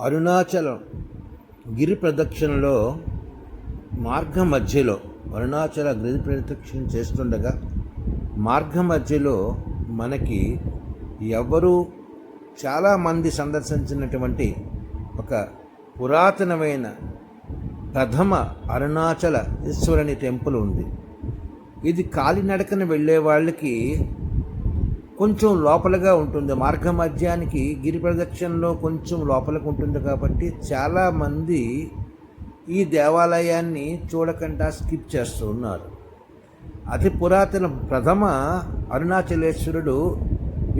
అరుణాచలం గిరి ప్రదక్షిణలో మార్గ మధ్యలో అరుణాచల గిరి ప్రదక్షిణ చేస్తుండగా మార్గ మధ్యలో మనకి ఎవరు చాలామంది సందర్శించినటువంటి ఒక పురాతనమైన ప్రథమ అరుణాచల ఈశ్వరుని టెంపుల్ ఉంది. ఇది కాలినడకన వెళ్ళే వాళ్ళకి కొంచెం లోపలగా ఉంటుంది. మార్గ మధ్యానికి గిరి ప్రదక్షిణలో కొంచెం లోపలికి ఉంటుంది కాబట్టి చాలామంది ఈ దేవాలయాన్ని చూడకుండా స్కిప్ చేస్తూ ఉన్నారు. అతి పురాతన ప్రథమ అరుణాచలేశ్వరుడు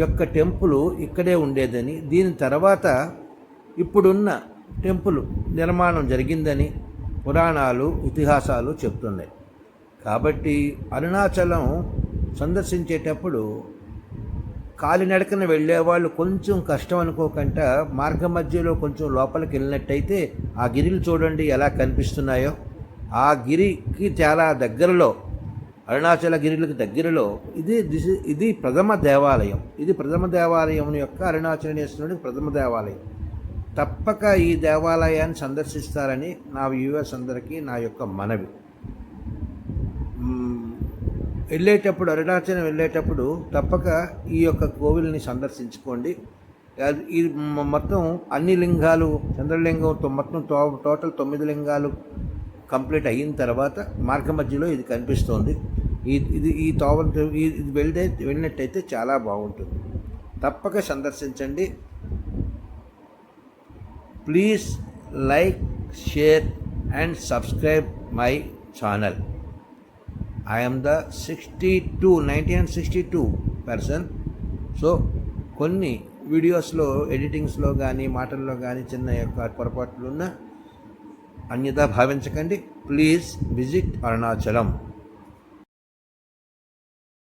యొక్క టెంపుల్ ఇక్కడే ఉండేదని, దీని తర్వాత ఇప్పుడున్న టెంపుల్ నిర్మాణం జరిగిందని పురాణాలు ఇతిహాసాలు చెప్తున్నాయి. కాబట్టి అరుణాచలం సందర్శించేటప్పుడు కాలినడకన వెళ్ళేవాళ్ళు కొంచెం కష్టం అనుకోకుండా మార్గ మధ్యలో కొంచెం లోపలికి వెళ్ళినట్టయితే ఆ గిరిలు చూడండి ఎలా కనిపిస్తున్నాయో. ఆ గిరికి చాలా దగ్గరలో, అరుణాచల గిరిలకు దగ్గరలో ఇది ప్రథమ దేవాలయం. ఇది ప్రథమ దేవాలయం యొక్క అరుణాచలేశ్వరుడి ప్రథమ దేవాలయం. తప్పక ఈ దేవాలయాన్ని సందర్శిస్తారని నా వ్యూవర్స్ అందరికీ నా యొక్క మనవి. వెళ్ళేటప్పుడు అరుణాచలం వెళ్ళేటప్పుడు తప్పక ఈ యొక్క కోవిల్ని సందర్శించుకోండి. ఇది మొత్తం అన్ని లింగాలు, చంద్రలింగం మొత్తం టోటల్ 9 లింగాలు కంప్లీట్ అయిన తర్వాత మార్గ మధ్యలో ఇది కనిపిస్తోంది. ఇది వెళ్ళినట్టయితే చాలా బాగుంటుంది. తప్పక సందర్శించండి. Please like, share and subscribe my channel. I am the 1962 person. So కొన్ని వీడియోస్లో ఎడిటింగ్స్లో కానీ మాటల్లో కానీ చిన్న యొక్క పొరపాట్లు ఉన్న అన్యథా భావించకండి. Please visit Arunachalam.